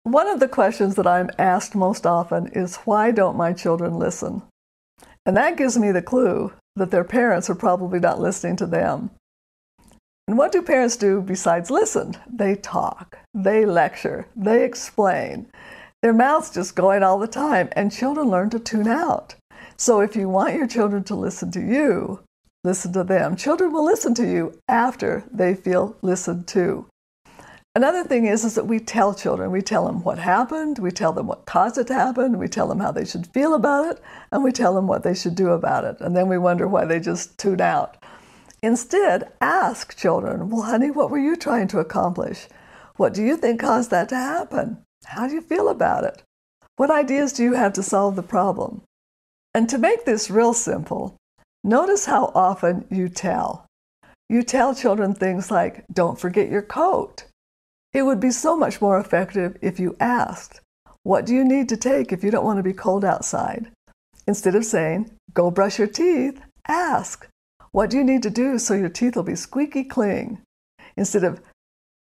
One of the questions that I'm asked most often is, why don't my children listen? And that gives me the clue that their parents are probably not listening to them. And what do parents do besides listen? They talk, they lecture, they explain. Their mouth's just going all the time, and children learn to tune out. So if you want your children to listen to you, listen to them. Children will listen to you after they feel listened to. Another thing is that we tell children. We tell them what happened, we tell them what caused it to happen, we tell them how they should feel about it, and we tell them what they should do about it. And then we wonder why they just tune out. Instead, ask children, well, honey, what were you trying to accomplish? What do you think caused that to happen? How do you feel about it? What ideas do you have to solve the problem? And to make this real simple, notice how often you tell. You tell children things like, don't forget your coat. It would be so much more effective if you asked, what do you need to take if you don't want to be cold outside? Instead of saying, go brush your teeth, ask, what do you need to do so your teeth will be squeaky clean? Instead of,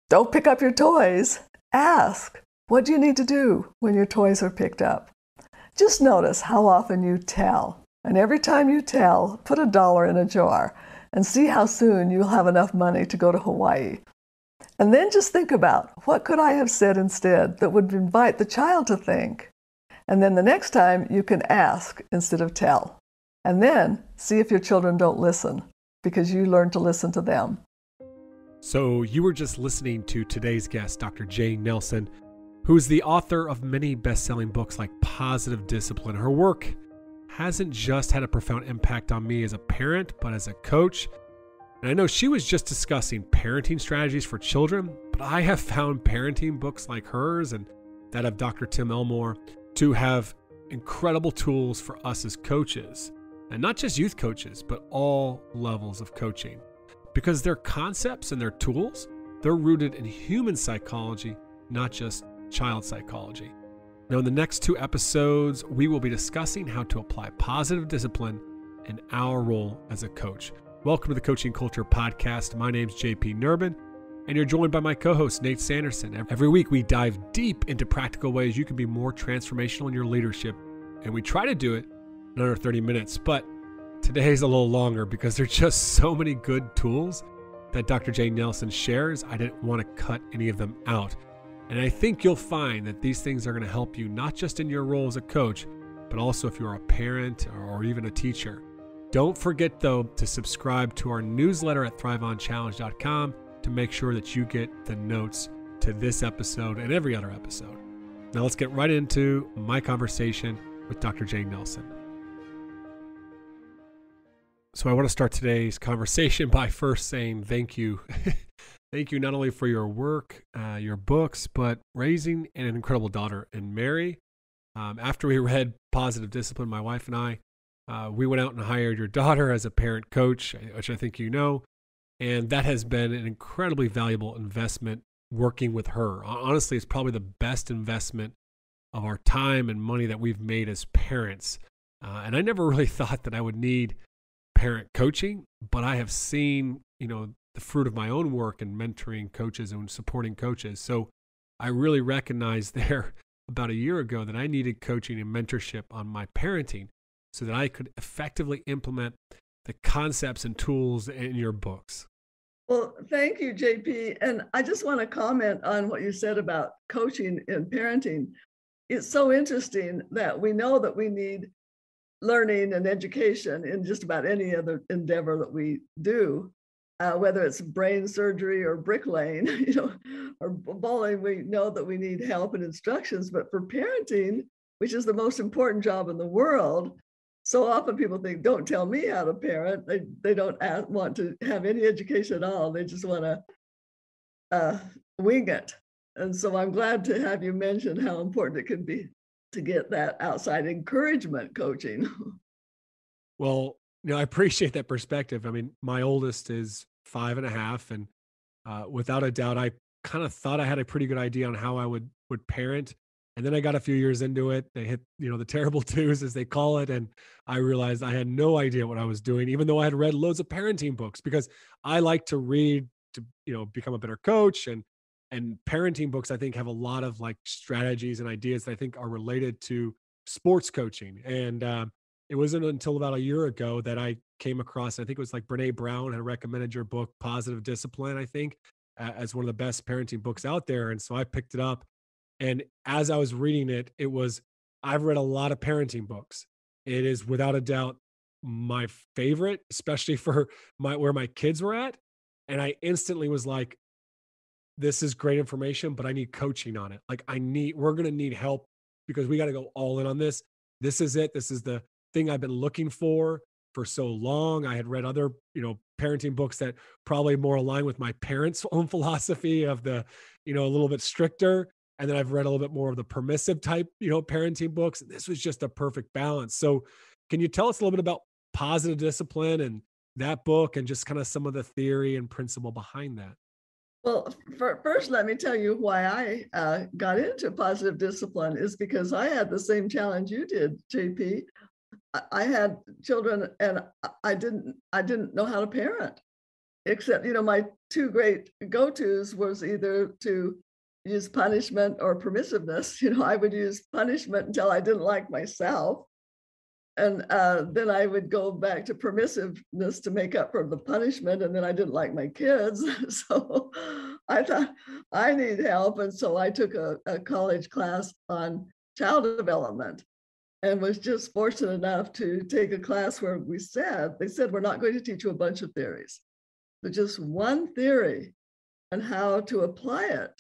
don't pick up your toys, ask, what do you need to do when your toys are picked up? Just notice how often you tell. And every time you tell, put $1 in a jar and see how soon you'll have enough money to go to Hawaii. And then just think about, what could I have said instead that would invite the child to think? And then the next time you can ask instead of tell. And then see if your children don't listen, because you learn to listen to them. So you were just listening to today's guest, Dr. Jay Nelsen, who is the author of many best-selling books like Positive Discipline. Her work hasn't just had a profound impact on me as a parent, but as a coach. And I know she was just discussing parenting strategies for children, but I have found parenting books like hers and that of Dr. Tim Elmore to have incredible tools for us as coaches, and not just youth coaches, but all levels of coaching, because their concepts and their tools, they're rooted in human psychology, not just child psychology. Now, in the next 2 episodes, we will be discussing how to apply positive discipline in our role as a coach. Welcome to the Coaching Culture Podcast. My name's JP Nurbin, and you're joined by my co-host, Nate Sanderson. Every week, we dive deep into practical ways you can be more transformational in your leadership, and we try to do it in under 30 minutes. But today's a little longer because there's just so many good tools that Dr. Jay Nelsen shares. I didn't want to cut any of them out. And I think you'll find that these things are going to help you not just in your role as a coach, but also if you're a parent or even a teacher. Don't forget, though, to subscribe to our newsletter at thriveonchallenge.com to make sure that you get the notes to this episode and every other episode. Now let's get right into my conversation with Dr. Jay Nelsen. So I want to start today's conversation by first saying thank you. Thank you not only for your work, your books, but raising an incredible daughter in Mary. After we read Positive Discipline, my wife and I, we went out and hired your daughter as a parent coach, which I think you know, and that has been an incredibly valuable investment working with her. Honestly, it's probably the best investment of our time and money that we've made as parents. And I never really thought that I would need parent coaching, but I have seen, the fruit of my own work in mentoring coaches and supporting coaches. So I really recognized there about a year ago that I needed coaching and mentorship on my parenting so that I could effectively implement the concepts and tools in your books. Well, thank you, JP. And I just want to comment on what you said about coaching and parenting. It's so interesting that we know that we need learning and education in just about any other endeavor that we do, whether it's brain surgery or bricklaying, or bowling. We know that we need help and instructions, but for parenting, which is the most important job in the world, so often people think, don't tell me how to parent. They don't want to have any education at all. They just want to wing it. And so I'm glad to have you mention how important it can be to get that outside encouragement coaching. Well, I appreciate that perspective. I mean, my oldest is 5.5, and without a doubt, I kind of thought I had a pretty good idea on how I would parent. And then I got a few years into it. They hit, the terrible twos, as they call it. And I realized I had no idea what I was doing, even though I had read loads of parenting books, because I like to read to, become a better coach. And And parenting books, I think, have a lot of like strategies and ideas that I think are related to sports coaching. And it wasn't until about a year ago that I came across, I think it was like Brene Brown had recommended your book, Positive Discipline, I think, as one of the best parenting books out there. And so I picked it up. And as I was reading it, I've read a lot of parenting books. It is without a doubt my favorite, especially for where my kids were at. And I instantly was like, this is great information, but I need coaching on it. Like we're going to need help because we got to go all in on this. This is it. This is the thing I've been looking for so long. I had read other, parenting books that probably more align with my parents' own philosophy of the, a little bit stricter. And then I've read a little bit more of the permissive type, parenting books. And this was just a perfect balance. So can you tell us a little bit about Positive Discipline and that book and just kind of some of the theory and principle behind that? Well, first, let me tell you why I got into positive discipline is because I had the same challenge you did, JP. I had children and I didn't know how to parent, except, my two great go-tos was either to use punishment or permissiveness. I would use punishment until I didn't like myself. And then I would go back to permissiveness to make up for the punishment. And then I didn't like my kids. So I thought I need help. And so I took a college class on child development and was just fortunate enough to take a class where they said, we're not going to teach you a bunch of theories, but just one theory and how to apply it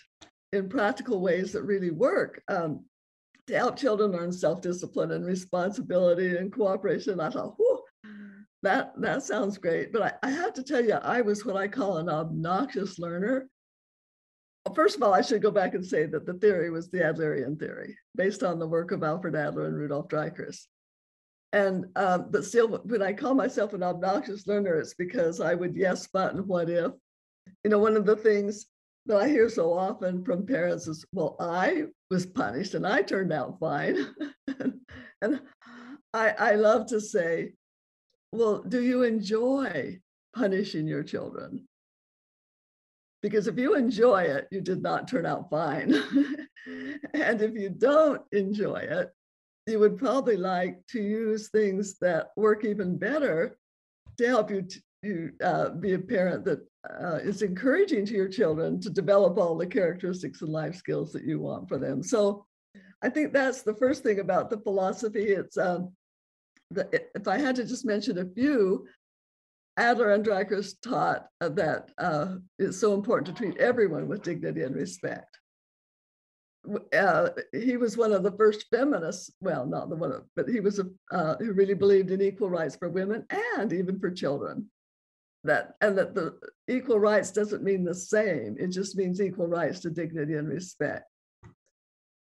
in practical ways that really work. To help children learn self-discipline and responsibility and cooperation. I thought, whew, that sounds great. But I have to tell you, I was what I call an obnoxious learner. First of all, I should go back and say that the theory was the Adlerian theory, based on the work of Alfred Adler and Rudolf Dreikurs. And but still, when I call myself an obnoxious learner, it's because I would yes, but, and what if. One of the things that I hear so often from parents is, well, I was punished and I turned out fine. And I love to say, well, do you enjoy punishing your children? Because if you enjoy it, you did not turn out fine. And if you don't enjoy it, you would probably like to use things that work even better to help you be a parent that is encouraging to your children to develop all the characteristics and life skills that you want for them. So I think that's the first thing about the philosophy. It's if I had to just mention a few, Adler and Dreikurs taught that it's so important to treat everyone with dignity and respect. He was one of the first feminists, well, not the one, but he was who really believed in equal rights for women and even for children. That the equal rights doesn't mean the same. It just means equal rights to dignity and respect.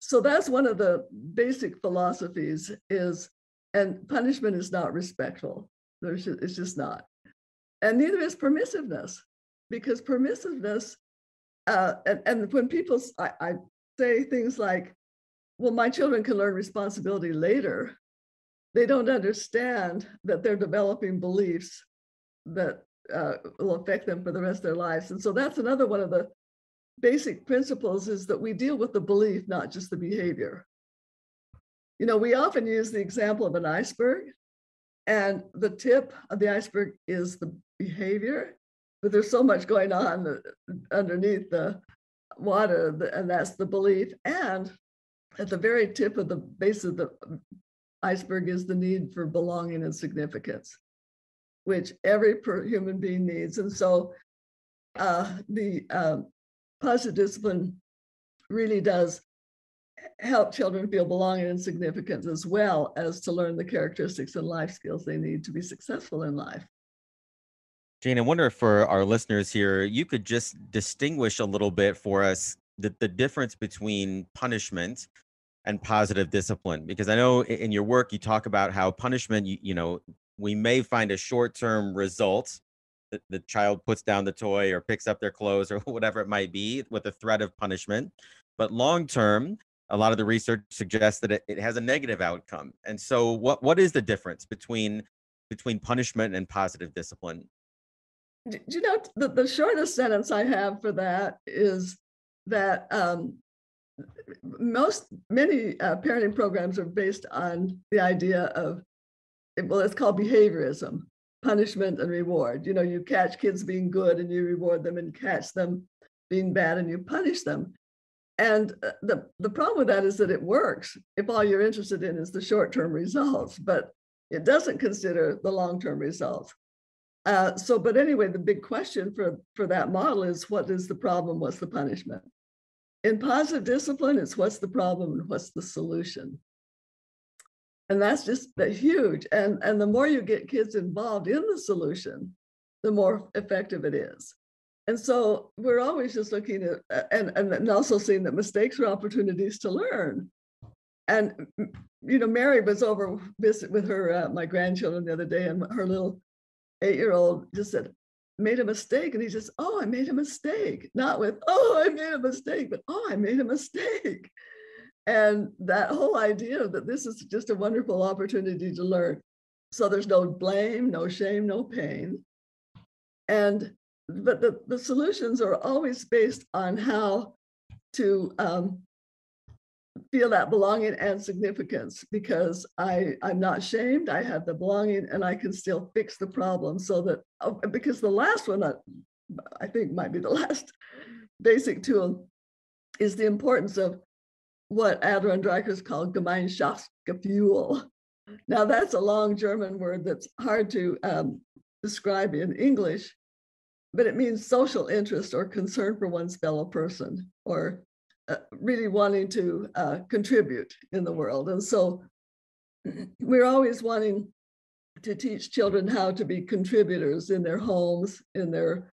So that's one of the basic philosophies and punishment is not respectful. It's just not. And neither is permissiveness, because permissiveness, and when people, I say things like, well, my children can learn responsibility later, they don't understand that they're developing beliefs that will affect them for the rest of their lives. And so that's another one of the basic principles, is that we deal with the belief, not just the behavior. We often use the example of an iceberg, and the tip of the iceberg is the behavior, but there's so much going on underneath the water, and that's the belief. And at the very tip of the base of the iceberg is the need for belonging and significance, which every human being needs. And so the positive discipline really does help children feel belonging and significance, as well as to learn the characteristics and life skills they need to be successful in life. Jane, I wonder if for our listeners here, you could just distinguish a little bit for us the difference between punishment and positive discipline. Because I know in your work, you talk about how punishment, we may find a short-term result that the child puts down the toy or picks up their clothes or whatever it might be with the threat of punishment. But long-term, a lot of the research suggests that it has a negative outcome. And so what is the difference between punishment and positive discipline? The shortest sentence I have for that is that many parenting programs are based on the idea of, well, it's called behaviorism, punishment and reward. You catch kids being good and you reward them, and catch them being bad and you punish them. And the problem with that is that it works if all you're interested in is the short-term results, but it doesn't consider the long-term results. But anyway, the big question for that model is, what is the problem? What's the punishment? In positive discipline, it's what's the problem and what's the solution. And that's just huge. And the more you get kids involved in the solution, the more effective it is. And so we're always just looking at, and also seeing that mistakes are opportunities to learn. And, Mary was over visit with her, my grandchildren the other day, and her little 8-year-old just said, made a mistake. And he says, oh, I made a mistake. Not with, oh, I made a mistake, but oh, I made a mistake. And that whole idea that this is just a wonderful opportunity to learn. So there's no blame, no shame, no pain. But the solutions are always based on how to feel that belonging and significance, because I'm not shamed, I have the belonging, and I can still fix the problem. So that, because the last one, I think might be the last basic tool, is the importance of what Adler and Dreikers call Gemeinschaftsgefühl. Now that's a long German word that's hard to describe in English, but it means social interest or concern for one's fellow person, or really wanting to contribute in the world. And so we're always wanting to teach children how to be contributors in their homes, in their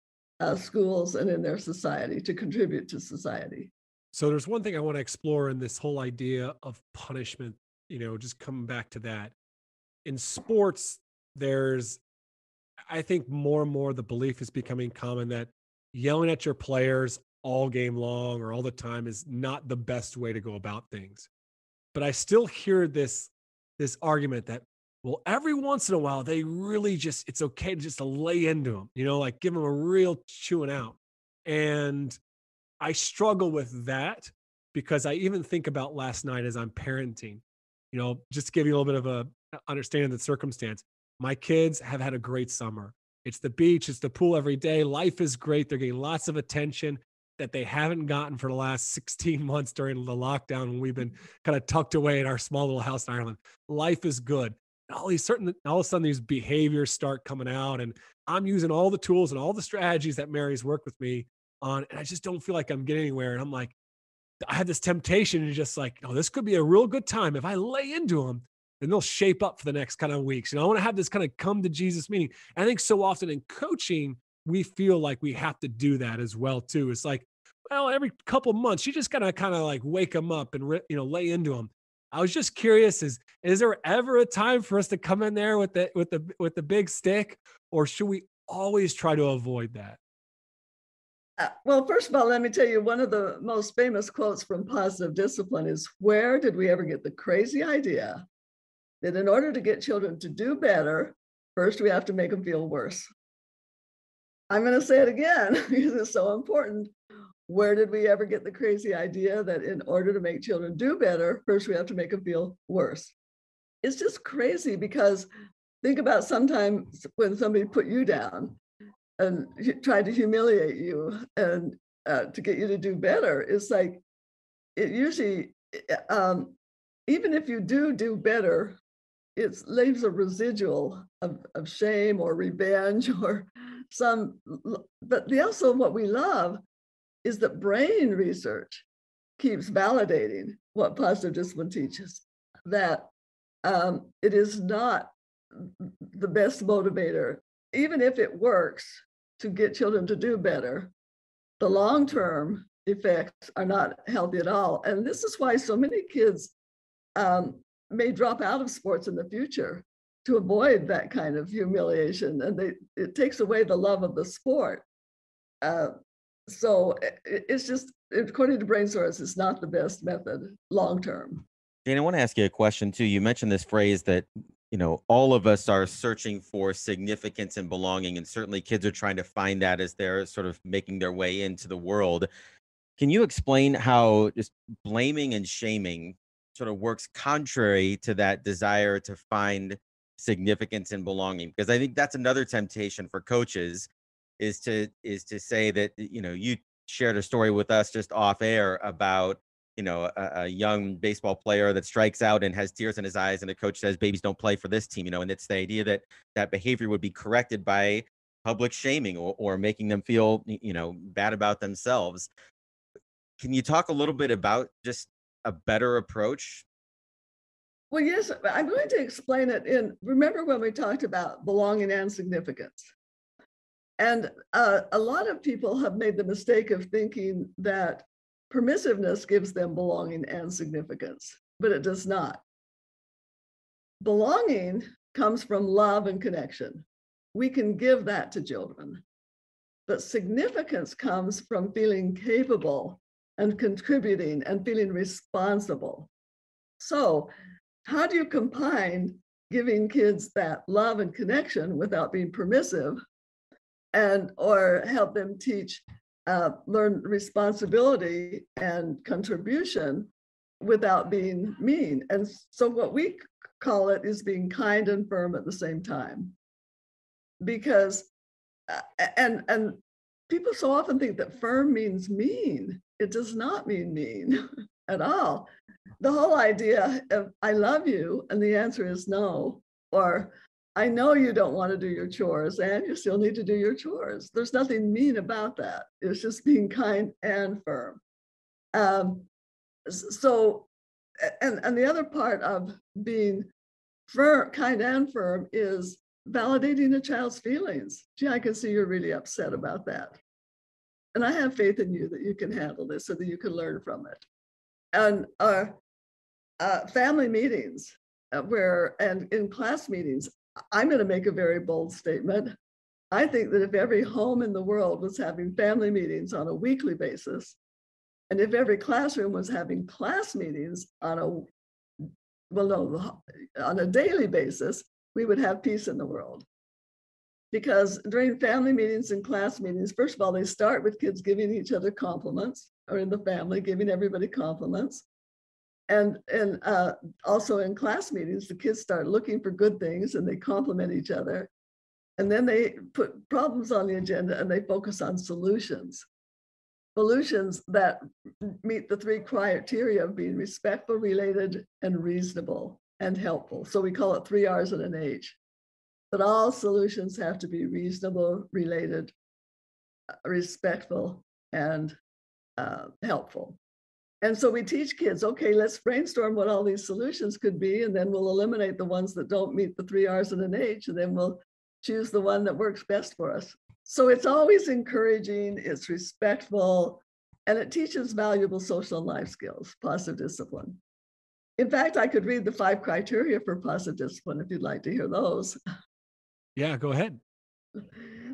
schools, and in their society, to contribute to society. So there's one thing I want to explore in this whole idea of punishment, just coming back to that. In sports, I think more and more the belief is becoming common that yelling at your players all game long or all the time is not the best way to go about things. But I still hear this argument that, well, every once in a while, they really it's okay to lay into them, like give them a real chewing out. And I struggle with that, because I even think about last night as I'm parenting, just to give you a little bit of a understanding of the circumstance. My kids have had a great summer. It's the beach, it's the pool every day. Life is great. They're getting lots of attention that they haven't gotten for the last 16 months during the lockdown, when we've been kind of tucked away in our small little house in Ireland. Life is good. All of a sudden these behaviors start coming out, and I'm using all the tools and all the strategies that Mary's worked with me on, and I just don't feel like I'm getting anywhere. And I'm like, I had this temptation to just like, this could be a real good time if I lay into them, and they'll shape up for the next kind of weeks. I want to have this kind of come to Jesus meeting. I think so often in coaching, we feel like we have to do that as well too. It's like, well, every couple of months, you just gotta kind of like wake them up and lay into them. I was just curious: is there ever a time for us to come in there with the big stick, or should we always try to avoid that? Well, first of all, let me tell you, one of the most famous quotes from Positive Discipline is, where did we ever get the crazy idea that in order to get children to do better, first we have to make them feel worse? I'm going to say it again because it's so important. Where did we ever get the crazy idea that in order to make children do better, first we have to make them feel worse? It's just crazy, because think about sometimes when somebody put you down and tried to humiliate you and to get you to do better. It's like, it usually, even if you do better, it leaves a residual of shame or revenge or but also what we love is that brain research keeps validating what positive discipline teaches, that it is not the best motivator. Even if it works to get children to do better, the long-term effects are not healthy at all. And this is why so many kids may drop out of sports in the future, to avoid that kind of humiliation. And it takes away the love of the sport. So it's just, according to Brain Source, it's not the best method long-term. Jane, I want to ask you a question too. You mentioned this phrase that, all of us are searching for significance and belonging, and certainly kids are trying to find that as they're sort of making their way into the world. Can you explain how just blaming and shaming sort of works contrary to that desire to find significance and belonging? Because I think that's another temptation for coaches is to say that, you shared a story with us just off air about, a young baseball player that strikes out and has tears in his eyes, and the coach says babies don't play for this team, and it's the idea that that behavior would be corrected by public shaming, or making them feel, bad about themselves. Can you talk a little bit about just a better approach? Well, yes, I'm going to explain it remember when we talked about belonging and significance? And a lot of people have made the mistake of thinking that permissiveness gives them belonging and significance, but it does not. Belonging comes from love and connection. We can give that to children, but significance comes from feeling capable and contributing and feeling responsible. So, how do you combine giving kids that love and connection without being permissive, or help them learn responsibility and contribution without being mean? And so what we call it is being kind and firm at the same time. Because, and people so often think that firm means mean. It does not mean mean at all. The whole idea of I love you, and the answer is no, or I know you don't want to do your chores and you still need to do your chores. There's nothing mean about that. It's just being kind and firm. So, and the other part of being kind and firm is validating a child's feelings. Gee, I can see you're really upset about that. And I have faith in you that you can handle this so that you can learn from it. And family meetings and in class meetings, I'm going to make a very bold statement. I think that if every home in the world was having family meetings on a weekly basis, and if every classroom was having class meetings on a daily basis, we would have peace in the world. Because during family meetings and class meetings, first of all, they start with kids giving each other compliments, or in the family, giving everybody compliments. And also in class meetings, the kids start looking for good things and they compliment each other. And then they put problems on the agenda and they focus on solutions. Solutions that meet the 3 criteria of being respectful, related, and reasonable and helpful. So we call it 3 R's and an H. But all solutions have to be reasonable, related, respectful, and helpful. And so we teach kids, okay, let's brainstorm what all these solutions could be, and then we'll eliminate the ones that don't meet the 3 R's and an H, and then we'll choose the one that works best for us. So it's always encouraging, it's respectful, and it teaches valuable social and life skills, positive discipline. In fact, I could read the 5 criteria for positive discipline if you'd like to hear those. Yeah, go ahead.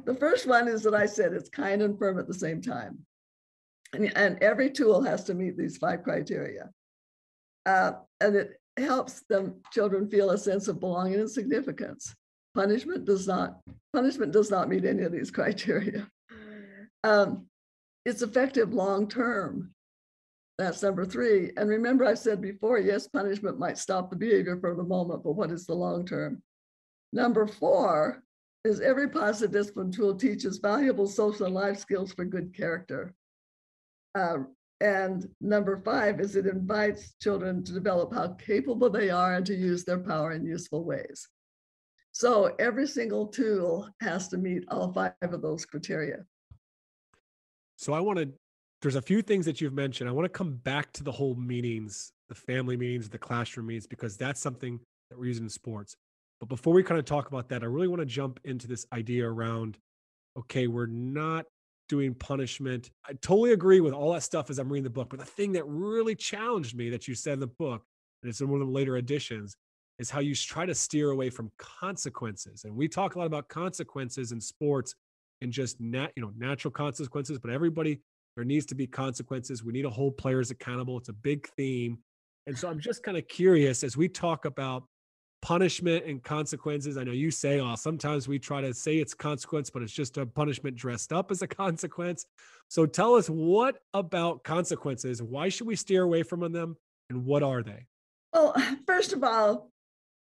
The first one is that I said it's kind and firm at the same time. And every tool has to meet these 5 criteria. And it helps children feel a sense of belonging and significance. Punishment does not meet any of these criteria. It's effective long-term. That's number 3. And remember, I said before, yes, punishment might stop the behavior for the moment, but what is the long-term? Number 4 is every positive discipline tool teaches valuable social and life skills for good character. And number 5 is it invites children to develop how capable they are and to use their power in useful ways. So every single tool has to meet all 5 of those criteria. So there's a few things that you've mentioned. I want to come back to the whole meetings, the family meetings, the classroom meetings, because that's something that we're using in sports. But before we kind of talk about that, I really want to jump into this idea around, okay, we're not doing punishment. I totally agree with all that stuff as I'm reading the book. But the thing that really challenged me that you said in the book, and it's in one of the later editions, is how you try to steer away from consequences. And we talk a lot about consequences in sports and just natural consequences, but there needs to be consequences. We need to hold players accountable. It's a big theme. And so I'm just kind of curious, as we talk about punishment and consequences. I know you say, oh, sometimes we try to say it's consequence, but it's just a punishment dressed up as a consequence. So tell us, what about consequences? Why should we steer away from them? And what are they? Well, first of all,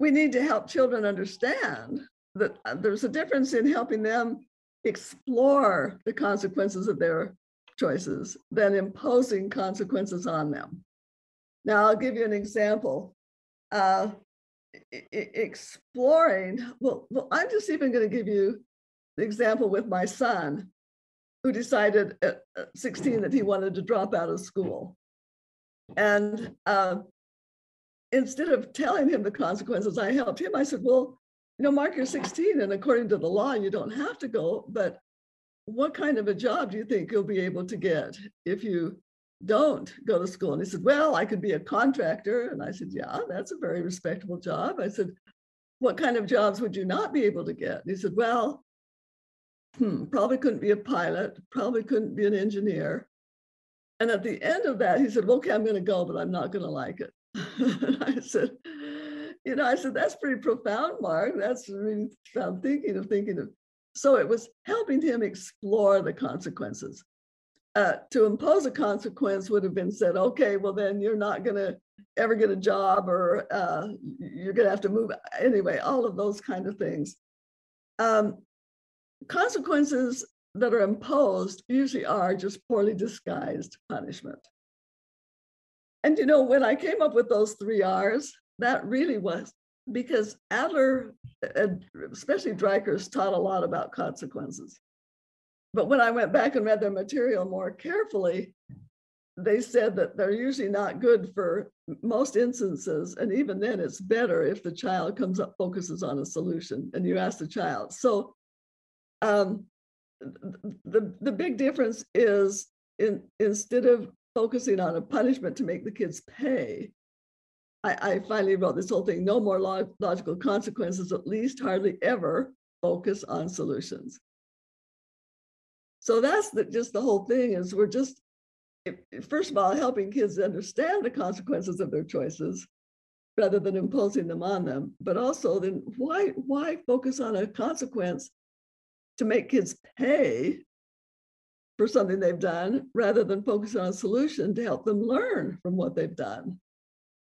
we need to help children understand that there's a difference in helping them explore the consequences of their choices than imposing consequences on them. Now, I'll give you an example. Exploring, well, I'm just even going to give you the example with my son, who decided at 16 that he wanted to drop out of school. And instead of telling him the consequences, I helped him. I said, well, Mark, you're 16, and according to the law, you don't have to go, but what kind of a job do you think you'll be able to get if you don't go to school? And he said, well, I could be a contractor. And I said, yeah, that's a very respectable job. I said, what kind of jobs would you not be able to get? And he said, well, probably couldn't be a pilot, probably couldn't be an engineer. And at the end of that, he said, well, okay, I'm going to go, but I'm not going to like it. I said, that's pretty profound, Mark. That's really profound thinking of. So it was helping him explore the consequences. To impose a consequence would have been said, okay, well, then you're not going to ever get a job, or you're going to have to move. Anyway, all of those kind of things. Consequences that are imposed usually are just poorly disguised punishment. And when I came up with those 3 R's, that really was because Adler, especially Dreikers, taught a lot about consequences. But when I went back and read their material more carefully, they said that they're usually not good for most instances. And even then, it's better if the child focuses on a solution and you ask the child. So the big difference is instead of focusing on a punishment to make the kids pay, I finally wrote this whole thing, no more logical consequences, at least hardly ever focus on solutions. So that's just the whole thing is we're just, first of all, helping kids understand the consequences of their choices rather than imposing them on them. But also then why focus on a consequence to make kids pay for something they've done rather than focus on a solution to help them learn from what they've done?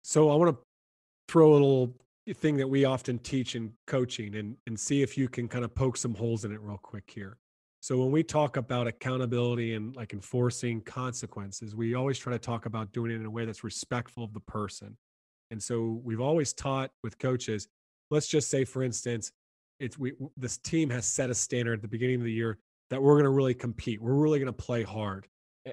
So I want to throw a little thing that we often teach in coaching and see if you can kind of poke some holes in it real quick here. So when we talk about accountability and like enforcing consequences, we always try to talk about doing it in a way that's respectful of the person. And so we've always taught with coaches, let's just say, for instance, this team has set a standard at the beginning of the year that we're going to really compete. We're really going to play hard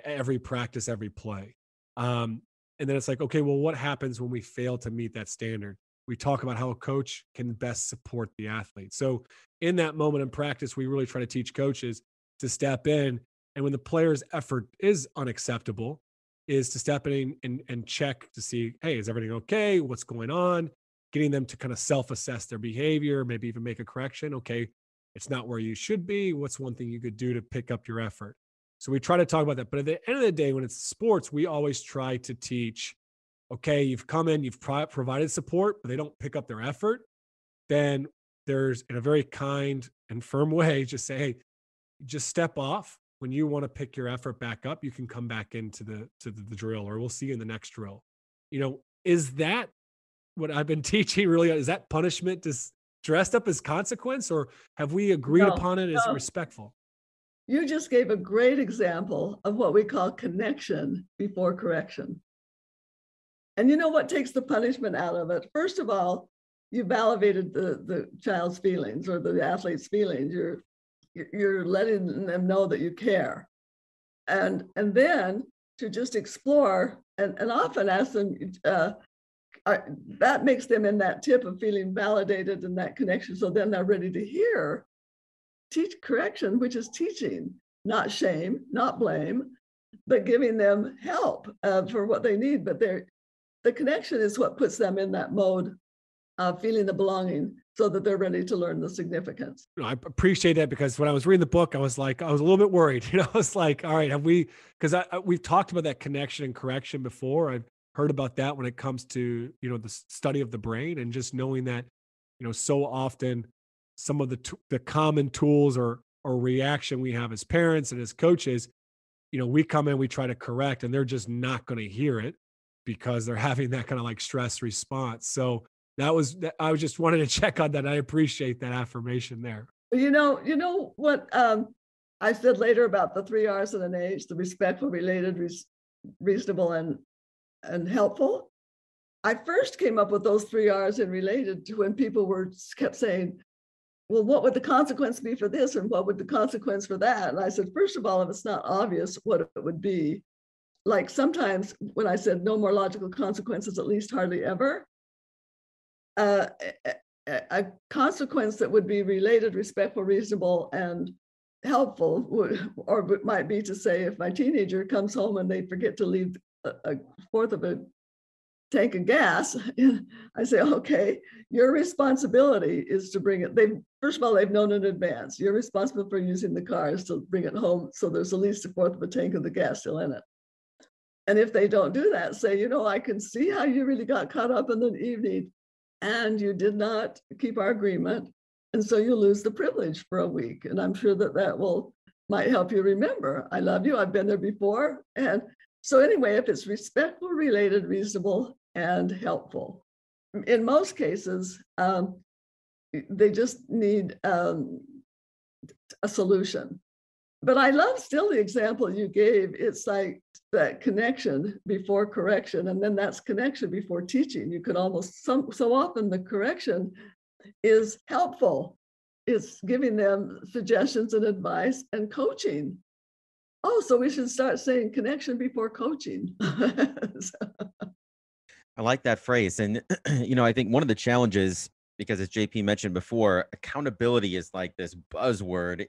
every practice, every play. And then it's like, okay, well, what happens when we fail to meet that standard? We talk about how a coach can best support the athlete. So in that moment in practice, we really try to teach coaches to step in. And when the player's effort is unacceptable, is to step in and check to see, hey, is everything okay? What's going on? Getting them to kind of self-assess their behavior, maybe even make a correction. Okay, it's not where you should be. What's one thing you could do to pick up your effort? So we try to talk about that. But at the end of the day, when it's sports, we always try to teach, okay, you've come in, you've provided support, but they don't pick up their effort. Then there's, in a very kind and firm way, just say, hey, just step off. When you want to pick your effort back up, you can come back into the drill, or we'll see you in the next drill. Is that what I've been teaching really? Is that punishment just dressed up as consequence, or have we agreed upon it as respectful? You just gave a great example of what we call connection before correction. And you know what takes the punishment out of it? First of all, you validated the child's feelings or the athlete's feelings. You're letting them know that you care. And then to just explore and often ask them, that makes them in that tip of feeling validated in that connection. So then they're ready to hear teach correction, which is teaching, not shame, not blame, but giving them help for what they need. But the connection is what puts them in that mode of feeling the belonging so that they're ready to learn the significance. I appreciate that, because when I was reading the book, I was a little bit worried. I was like, all right, we've talked about that connection and correction before. heard about that when it comes to, the study of the brain, and just knowing that, so often some of the common tools or reaction we have as parents and as coaches, we come in, we try to correct, and they're just not going to hear it because they're having that kind of like stress response. So I was just wanted to check on that. I appreciate that affirmation there. You know what I said later about the 3 R's and an H, the respectful, related, reasonable, and helpful. I first came up with those 3 R's and related to when people kept saying, well, what would the consequence be for this? And what would the consequence for that? And I said, first of all, if it's not obvious what it would be, like sometimes when I said no more logical consequences, at least hardly ever, a consequence that would be related, respectful, reasonable, and helpful might be to say, if my teenager comes home and they forget to leave a fourth of a tank of gas, I say, okay, your responsibility is to bring it. First of all, they've known in advance. You're responsible for using the car is to bring it home so there's at least a fourth of a tank of the gas still in it. And if they don't do that, say, I can see how you really got caught up in the evening and you did not keep our agreement. And so you lose the privilege for a week. And I'm sure that might help you remember, I love you, I've been there before. And so anyway, if it's respectful, related, reasonable, and helpful, in most cases, they just need a solution. But I love still the example you gave. It's like that connection before correction, and then that's connection before teaching. You could almost, so often the correction is helpful. It's giving them suggestions and advice and coaching. Oh, so we should start saying connection before coaching. I like that phrase. And, I think one of the challenges, because as JP mentioned before, accountability is like this buzzword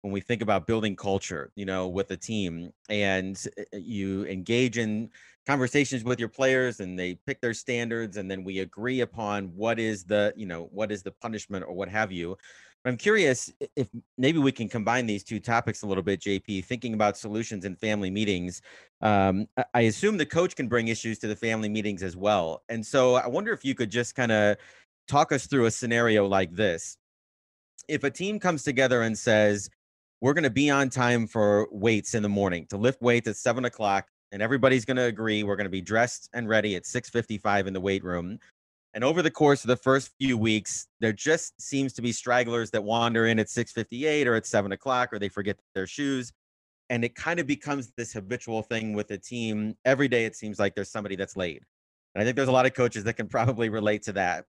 when we think about building culture, with a team, and you engage in conversations with your players and they pick their standards, and then we agree upon what is the punishment or what have you. But I'm curious if maybe we can combine these two topics a little bit, JP, thinking about solutions in family meetings. I assume the coach can bring issues to the family meetings as well. And so I wonder if you could just kind of talk us through a scenario like this. If a team comes together and says, we're going to be on time for weights in the morning, to lift weights at 7:00, and everybody's going to agree we're going to be dressed and ready at 6:55 in the weight room. And over the course of the first few weeks, there just seems to be stragglers that wander in at 6:58 or at 7:00, or they forget their shoes. And it kind of becomes this habitual thing with the team. Every day, it seems like there's somebody that's late. And I think there's a lot of coaches that can probably relate to that.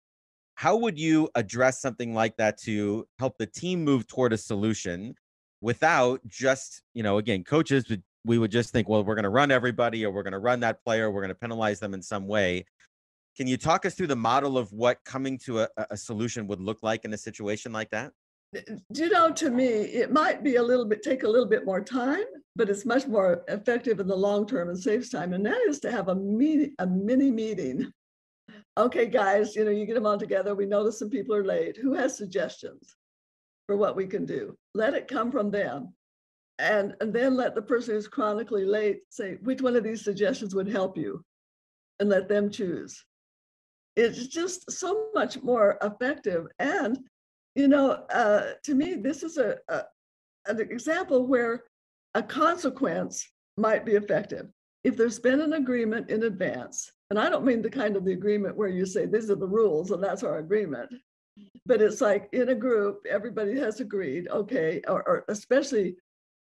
How would you address something like that to help the team move toward a solution without just, again, coaches, we would just think, well, we're going to run everybody, or we're going to run that player, we're going to penalize them in some way. Can you talk us through the model of what coming to a solution would look like in a situation like that? To me, it might be take a little bit more time, but it's much more effective in the long term and saves time. And that is to have a mini meeting. Okay, guys, you get them all together. We notice some people are late. Who has suggestions for what we can do? Let it come from them. And then let the person who's chronically late say, which one of these suggestions would help you? And let them choose. It's just so much more effective. And, to me, this is an example where a consequence might be effective. If there's been an agreement in advance, and I don't mean the kind of the agreement where you say, these are the rules and that's our agreement, but it's like in a group, everybody has agreed, okay, or especially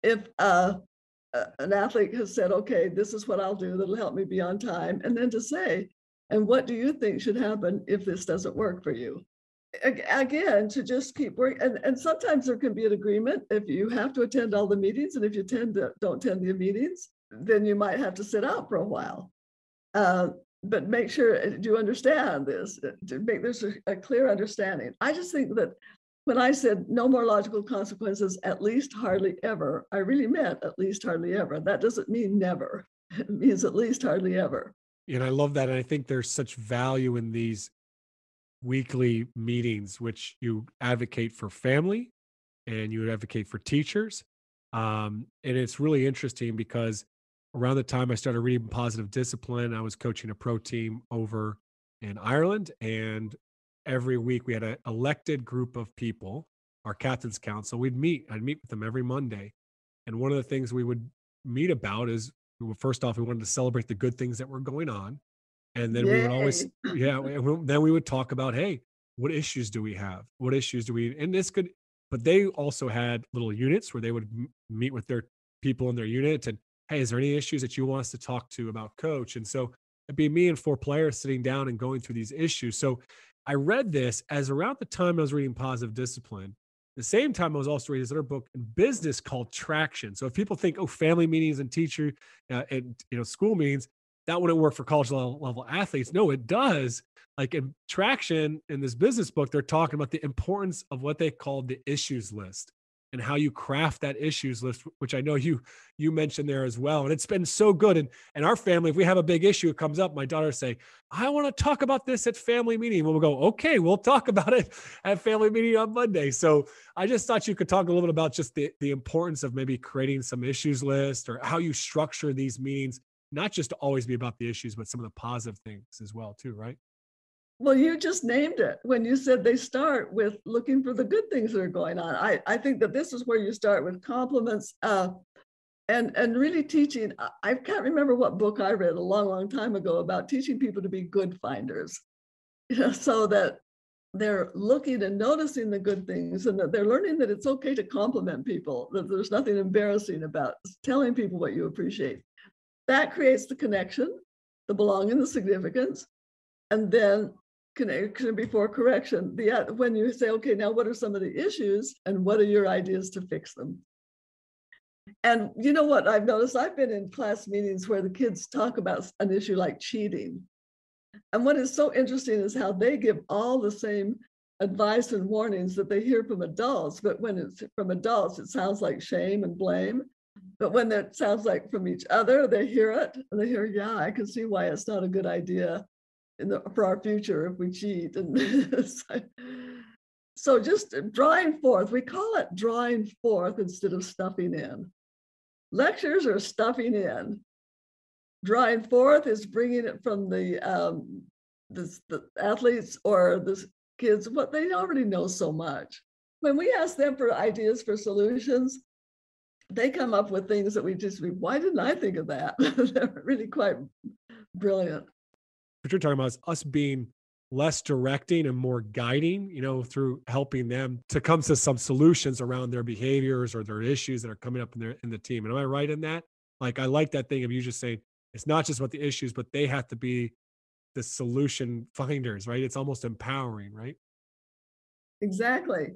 if an athlete has said, okay, this is what I'll do that'll help me be on time, and then to say, and what do you think should happen if this doesn't work for you? Again, to just keep working. And sometimes there can be an agreement if you have to attend all the meetings, and if you don't attend the meetings, then you might have to sit out for a while. But make sure you understand this, to make this a clear understanding. I just think that when I said no more logical consequences, at least hardly ever, I really meant at least hardly ever. That doesn't mean never. It means at least hardly ever. And I love that. And I think there's such value in these weekly meetings, which you advocate for family and you advocate for teachers. And it's really interesting because around the time I started reading Positive Discipline, I was coaching a pro team over in Ireland. And every week we had an elected group of people, our captain's council. I'd meet with them every Monday. And one of the things we would meet about is, first off, we wanted to celebrate the good things that were going on. And then we would always, Yay. then we would talk about, hey, what issues do we have? What issues do we, and this could, but they also had little units where they would meet with their people in their unit and, hey, is there any issues that you want us to talk to about coach? And so it'd be me and 4 players sitting down and going through these issues. So I read this as around the time I was reading Positive Discipline. The same time I was also reading this other book in business called Traction. So if people think, oh, family meetings and teacher and school meetings, that wouldn't work for college level athletes. No, it does. Like in Traction, in this business book, they're talking about the importance of what they call the issues list and how you craft that issues list, which I know you mentioned there as well. And it's been so good. And our family, if we have a big issue, it comes up, my daughter say, I want to talk about this at family meeting. We'll go, okay, we'll talk about it at family meeting on Monday. So I just thought you could talk a little bit about just the importance of maybe creating some issues list or how you structure these meetings, not just to always be about the issues, but some of the positive things as well too, right? Well, you just named it when you said they start with looking for the good things that are going on. I think that this is where you start with compliments and really teaching. I can't remember what book I read a long time ago about teaching people to be good finders, so that they're looking and noticing the good things and that they're learning that it's okay to compliment people, that there's nothing embarrassing about telling people what you appreciate. That creates the connection, the belonging, the significance, and then connection before correction. When you say, okay, now what are some of the issues and what are your ideas to fix them? And you know what I've noticed? I've been in class meetings where the kids talk about an issue like cheating. And what is so interesting is how they give all the same advice and warnings that they hear from adults. But when it's from adults, it sounds like shame and blame. But when it sounds like from each other, they hear it and they hear, yeah, I can see why it's not a good idea for our future if we cheat. And so just drawing forth, we call it drawing forth instead of stuffing in. Lectures are stuffing in. Drawing forth is bringing it from the athletes or the kids, what they already know so much. When we ask them for ideas for solutions, they come up with things that why didn't I think of that? They're really quite brilliant. What you're talking about is us being less directing and more guiding, through helping them to come to some solutions around their behaviors or their issues that are coming up in the team. And am I right in that? Like, I like that thing of you just saying, it's not just about the issues, but they have to be the solution finders, right? It's almost empowering, right? Exactly.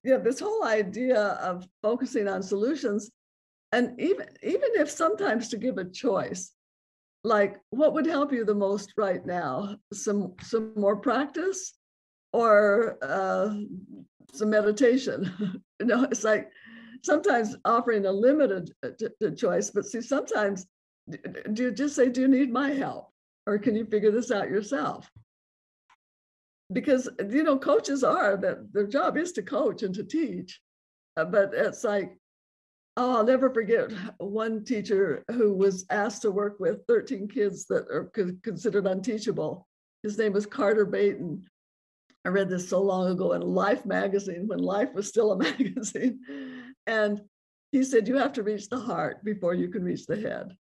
This whole idea of focusing on solutions, and even if sometimes to give a choice, like what would help you the most right now? Some more practice or some meditation? It's like sometimes offering a limited choice, but see, sometimes do you just say, do you need my help? Or can you figure this out yourself? Because, coaches that their job is to coach and to teach. But it's like, I'll never forget one teacher who was asked to work with 13 kids that are considered unteachable. His name was Carter Baton. I read this so long ago in Life magazine, when Life was still a magazine. And he said, you have to reach the heart before you can reach the head.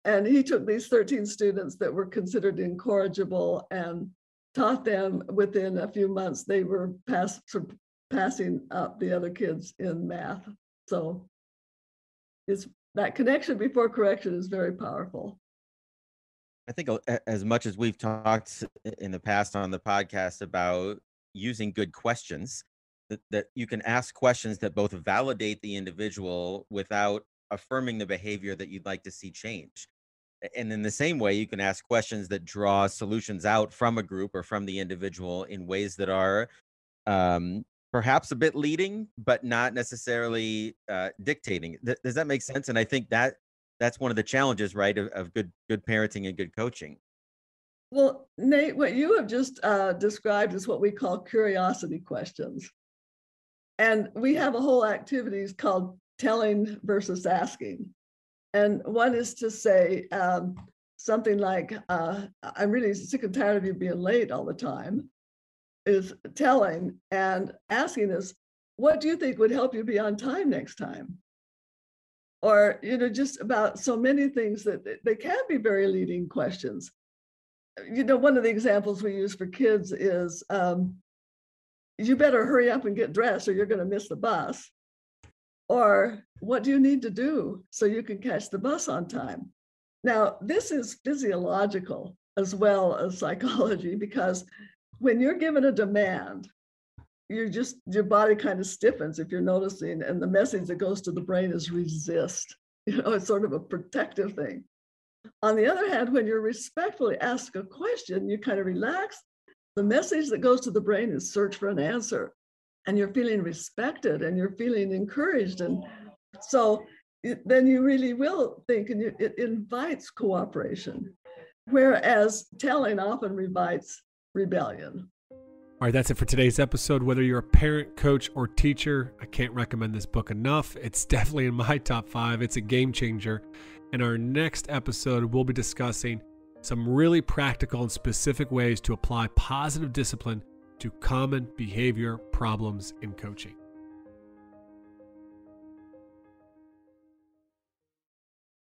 And he took these 13 students that were considered incorrigible and taught them within a few months, they were passing up the other kids in math. So it's that connection before correction is very powerful. I think as much as we've talked in the past on the podcast about using good questions, that you can ask questions that both validate the individual without affirming the behavior that you'd like to see change. And in the same way, you can ask questions that draw solutions out from a group or from the individual in ways that are perhaps a bit leading, but not necessarily dictating. Does that make sense? And I think that's one of the challenges, right, of good parenting and good coaching. Well, Nate, what you have just described is what we call curiosity questions. And we have a whole activity called telling versus asking. And one is to say something like, I'm really sick and tired of you being late all the time, is telling and asking us, what do you think would help you be on time next time? Or, just about so many things that they can be very leading questions. One of the examples we use for kids is, you better hurry up and get dressed or you're going to miss the bus. Or what do you need to do so you can catch the bus on time? Now, this is physiological as well as psychology, because when you're given a demand, your body kind of stiffens, if you're noticing, and the message that goes to the brain is resist. It's sort of a protective thing. On the other hand, when you're respectfully asked a question, you kind of relax. The message that goes to the brain is search for an answer, and you're feeling respected and you're feeling encouraged. And so then you really will think, and it invites cooperation, whereas telling often invites rebellion. All right, that's it for today's episode. Whether you're a parent, coach, or teacher, I can't recommend this book enough. It's definitely in my top 5. It's a game changer. In our next episode, we'll be discussing some really practical and specific ways to apply positive discipline to common behavior problems in coaching.